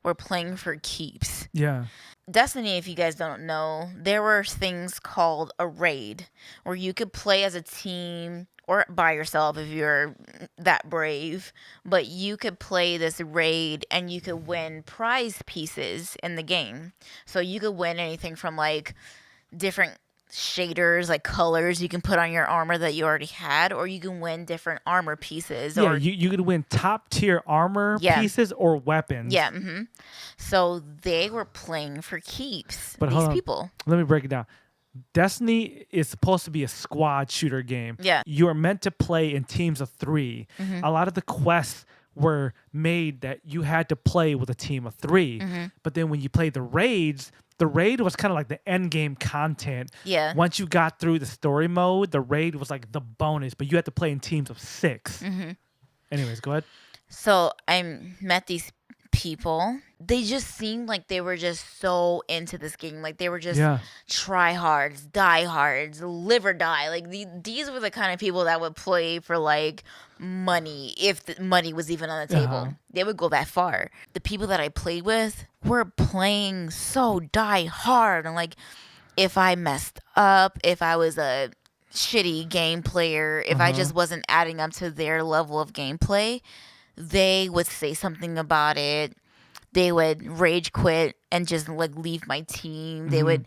were playing for keeps. Yeah. Destiny, if you guys don't know, there were things called a raid where you could play as a team or by yourself if you're that brave. But you could play this raid and you could win prize pieces in the game. So you could win anything from like different shaders, like colors you can put on your armor that you already had, or you can win different armor pieces. Yeah, or you could win top tier armor pieces or weapons. Yeah. So they were playing for keeps. But these people. Let me break it down. Destiny is supposed to be a squad shooter game. Yeah. You are meant to play in teams of 3. A lot of the quests were made that you had to play with a team of 3. But then when you play the raids, the raid was kind of like the end game content. Yeah. Once you got through the story mode, the raid was like the bonus, but you had to play in teams of 6. Anyways, go ahead. So I met these people. They just seemed like they were just so into this game. Like they were just tryhards, diehards, live or die. Like these were the kind of people that would play for like money, if the money was even on the table. They would go that far. The people that I played with were playing so die hard. And like if I messed up, if I was a shitty game player, if I just wasn't adding up to their level of gameplay, they would say something about it. They would rage quit and just like leave my team. They would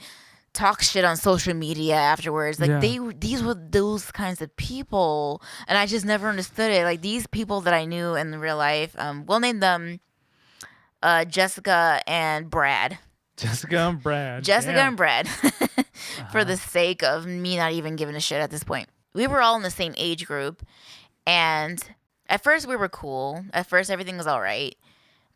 talk shit on social media afterwards. Like these were those kinds of people, and I just never understood it. Like these people that I knew in real life, we'll name them Jessica and Brad. Jessica and Brad. For the sake of me not even giving a shit at this point. We were all in the same age group, and at first we were cool. At first everything was all right.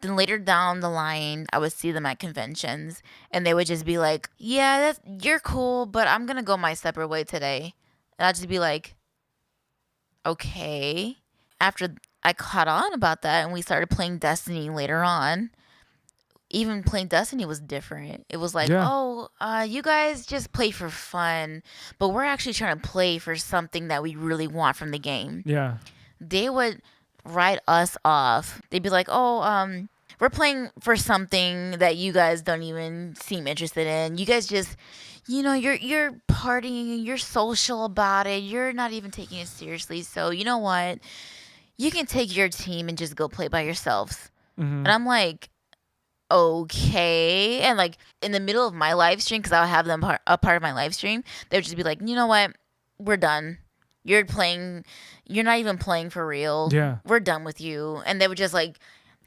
Then later down the line, I would see them at conventions, and they would just be like, yeah, you're cool, but I'm going to go my separate way today. And I'd just be like, okay. After I caught on about that and we started playing Destiny later on, even playing Destiny was different. It was like, you guys just play for fun, but we're actually trying to play for something that we really want from the game. Yeah. They would write us off. They'd be like, we're playing for something that you guys don't even seem interested in. You guys just, you're partying, you're social about it. You're not even taking it seriously. So you know what? You can take your team and just go play by yourselves. And I'm like, okay. And like in the middle of my live stream, because I'll have them a part of my live stream, they would just be like, you know what? We're done. You're not even playing for real. Yeah. We're done with you. And they would just like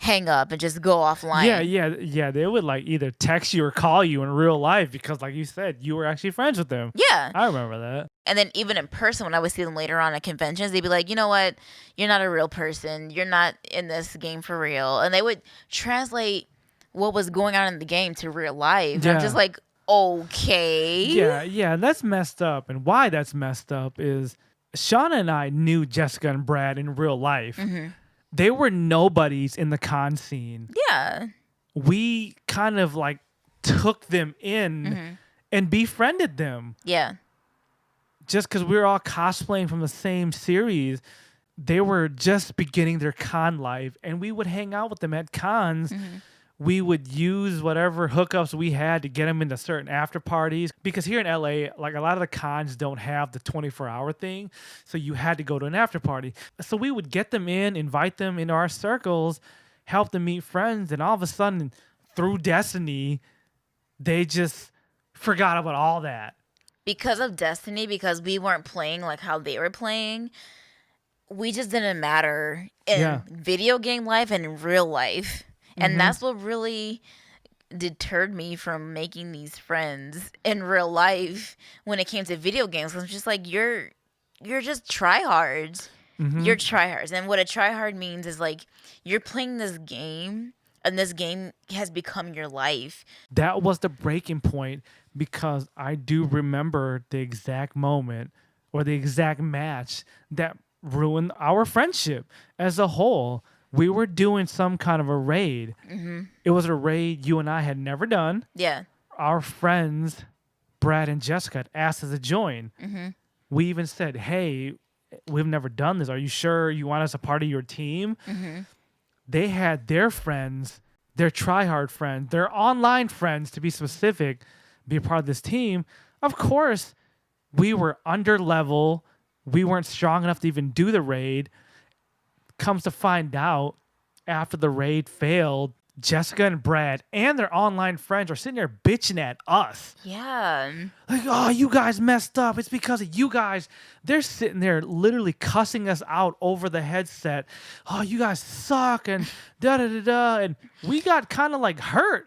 hang up and just go offline. Yeah. They would like either text you or call you in real life because, like you said, you were actually friends with them. Yeah. I remember that. And then even in person, when I would see them later on at conventions, they'd be like, you know what? You're not a real person. You're not in this game for real. And they would translate what was going on in the game to real life. Yeah. I'm just like, okay. Yeah. And that's messed up. And why that's messed up is Shana and I knew Jessica and Brad in real life. They were nobodies in the con scene. Yeah. We kind of like took them in and befriended them. Yeah. Just because we were all cosplaying from the same series, they were just beginning their con life, and we would hang out with them at cons. we would use whatever hookups we had to get them into certain after parties. Because here in LA, like a lot of the cons don't have the 24-hour thing. So you had to go to an after party. So we would get them in, invite them into our circles, help them meet friends. And all of a sudden, through Destiny, they just forgot about all that. Because of Destiny, because we weren't playing like how they were playing, we just didn't matter in video game life and in real life. And that's what really deterred me from making these friends in real life when it came to video games. Cause I'm just like, you're just tryhards. You're tryhards. And what a tryhard means is like, you're playing this game and this game has become your life. That was the breaking point, because I do remember the exact moment or the exact match that ruined our friendship as a whole. We were doing some kind of a raid. It was a raid you and I had never done. Yeah. Our friends, Brad and Jessica, had asked us to join. We even said, hey, we've never done this. Are you sure you want us a part of your team? They had their friends, their tryhard friends, their online friends, to be specific, be a part of this team. Of course, we were under level. We weren't strong enough to even do the raid. Comes to find out, after the raid failed, Jessica and Brad and their online friends are sitting there bitching at us. Yeah. Like, oh, you guys messed up. It's because of you guys. They're sitting there literally cussing us out over the headset. Oh, you guys suck and da-da-da-da. And we got kind of like hurt.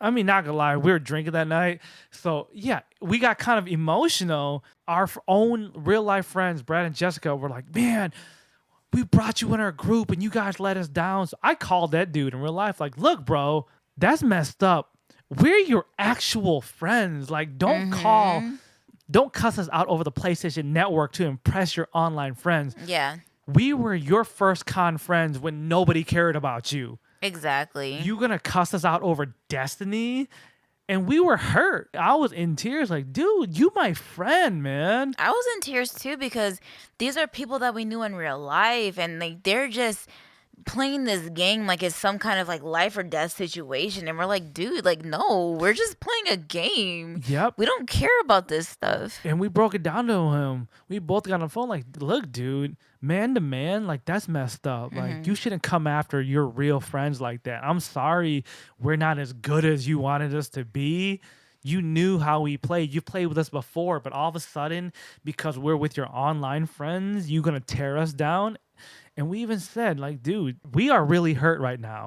I mean, not gonna lie, we were drinking that night. So, yeah, we got kind of emotional. Our own real life friends, Brad and Jessica, were like, man, we brought you in our group and you guys let us down. So I called that dude in real life, like, look, bro, that's messed up. We're your actual friends. Like, don't cuss us out over the PlayStation Network to impress your online friends. Yeah. We were your first con friends when nobody cared about you. Exactly. You gonna cuss us out over Destiny? And we were hurt. I was in tears like, dude, you my friend, man. I was in tears too, because these are people that we knew in real life, and like they're just playing this game like it's some kind of like life or death situation, and we're like, dude, like, no, we're just playing a game. Yep. We don't care about this stuff. And we broke it down to him. We both got on the phone like, look, dude, man to man, like, that's messed up. Like, you shouldn't come after your real friends like that. I'm sorry we're not as good as you wanted us to be. You knew how we played. You played with us before, but all of a sudden, because we're with your online friends, you're going to tear us down. And we even said, like, dude, we are really hurt right now.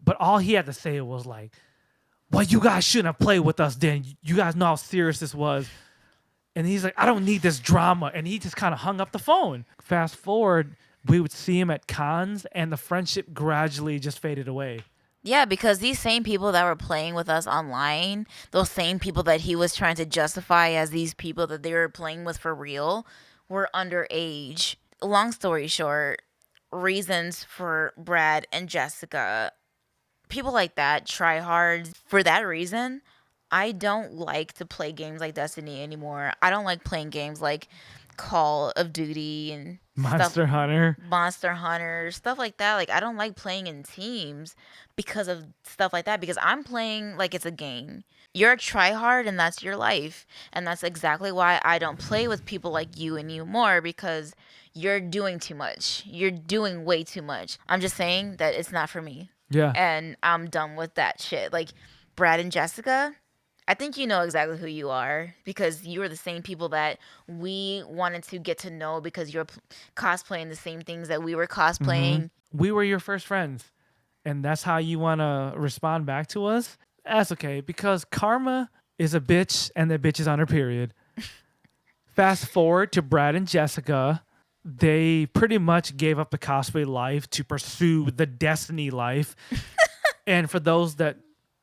But all he had to say was like, well, you guys shouldn't have played with us then. You guys know how serious this was. And he's like, I don't need this drama. And he just kind of hung up the phone. Fast forward, we would see him at cons, and the friendship gradually just faded away. Yeah, because these same people that were playing with us online, those same people that he was trying to justify as these people that they were playing with for real, were underage. Long story short, reasons for Brad and Jessica, people like that try hard. For that reason, I don't like to play games like Destiny anymore. I don't like playing games like Call of Duty and Monster Hunter, stuff like that. Like, I don't like playing in teams because of stuff like that, because I'm playing like it's a game. You're a tryhard and that's your life. And that's exactly why I don't play with people like you anymore, because you're doing too much. You're doing way too much. I'm just saying that it's not for me. Yeah. And I'm done with that shit. Like, Brad and Jessica, I think you know exactly who you are, because you are the same people that we wanted to get to know, because you're cosplaying the same things that we were cosplaying. We were your first friends, and that's how you want to respond back to us? That's okay, because karma is a bitch, and that bitch is on her period. Fast forward to Brad and Jessica. They pretty much gave up the cosplay life to pursue the Destiny life. And for those that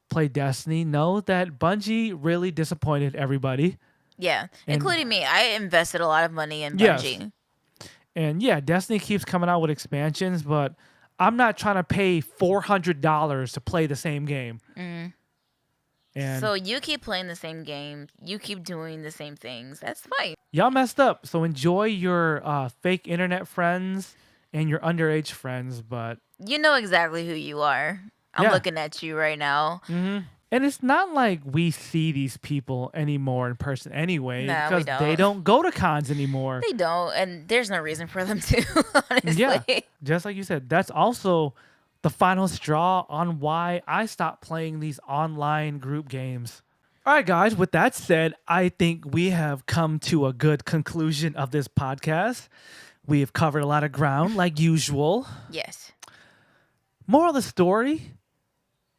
play Destiny, know that Bungie really disappointed everybody. Yeah, including me. I invested a lot of money in Bungie. Yes. And yeah, Destiny keeps coming out with expansions, but I'm not trying to pay $400 to play the same game. And so you keep playing the same game. You keep doing the same things. That's fine. Y'all messed up. So enjoy your fake internet friends and your underage friends, but you know exactly who you are. I'm Yeah. looking at you right now. And it's not like we see these people anymore in person anyway, Nah, because we they don't. don't go to cons anymore. They don't, and there's no reason for them to, honestly. Yeah, just like you said, that's also the final straw on why I stopped playing these online group games. All right, guys, with that said, I think we have come to a good conclusion of this podcast. We have covered a lot of ground, like usual. Yes. Moral of the story,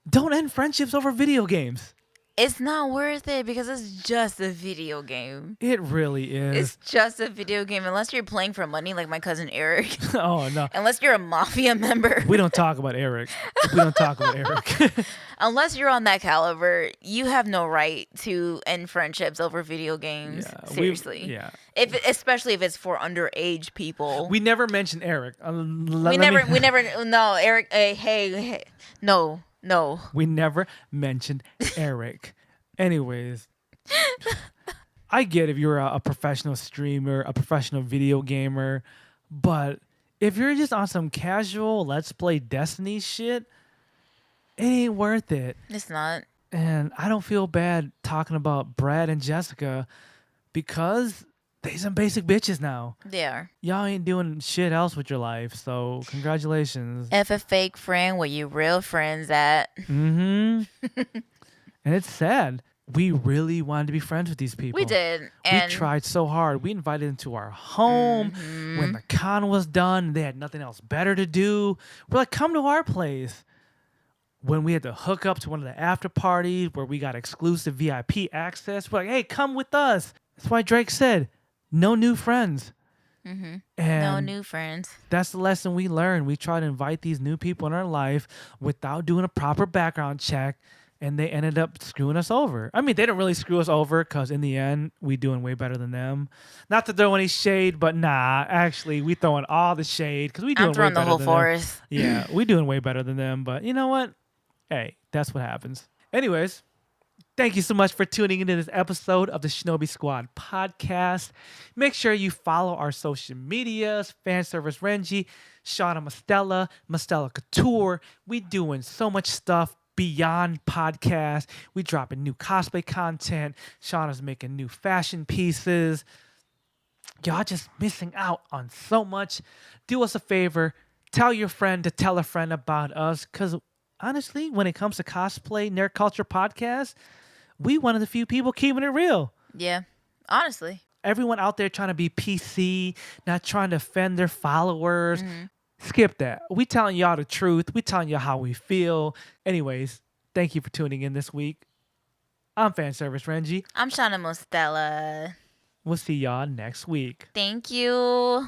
don't end friendships over video games. It's not worth it because it's just a video game. It really is. It's just a video game unless you're playing for money like my cousin Eric. Oh, no. Unless you're a mafia member. We don't talk about Eric. We don't talk about Eric. Unless you're on that caliber, you have no right to end friendships over video games. Seriously. Yeah. Especially if it's for underage people. We never mentioned Eric. We never. No, Eric. Hey. No. We never mentioned Eric. Anyways, I get if you're a professional streamer, a professional video gamer, but if you're just on some casual Let's Play Destiny shit, it ain't worth it. It's not. And I don't feel bad talking about Brad and Jessica because they some basic bitches now. They are. Y'all ain't doing shit else with your life, so congratulations. F a fake friend where you real friends at. And it's sad. We really wanted to be friends with these people. We did. We tried so hard. We invited them to our home when the con was done. They had nothing else better to do. We're like, come to our place. When we had to hook up to one of the after parties where we got exclusive VIP access, we're like, hey, come with us. That's why Drake said, no new friends. No And new friends. that's the lesson we learned. We try to invite these new people in our life without doing a proper background check, and they ended up screwing us over. I mean, they didn't really screw us over because in the end, we doing way better than them. Not to throw any shade, but nah, actually, we throwing all the shade because we doing I'm throwing way the better whole than forest. them. Yeah, we doing way better than them. But you know what? Hey, that's what happens. Anyways, thank you so much for tuning into this episode of the Shinobi Squad Podcast. Make sure you follow our social medias, Fan Service Renji, Shana Mostella, Mostella Couture. We doing so much stuff beyond podcast. We dropping new cosplay content. Shauna's making new fashion pieces. Y'all just missing out on so much. Do us a favor. Tell your friend to tell a friend about us, because honestly, when it comes to cosplay, nerd culture podcast, we one of the few people keeping it real. Yeah, honestly. Everyone out there trying to be PC, not trying to offend their followers. Skip that. We telling y'all the truth. We telling y'all how we feel. Anyways, thank you for tuning in this week. I'm Fan Service Renji. I'm Shana Mostella. We'll see y'all next week. Thank you.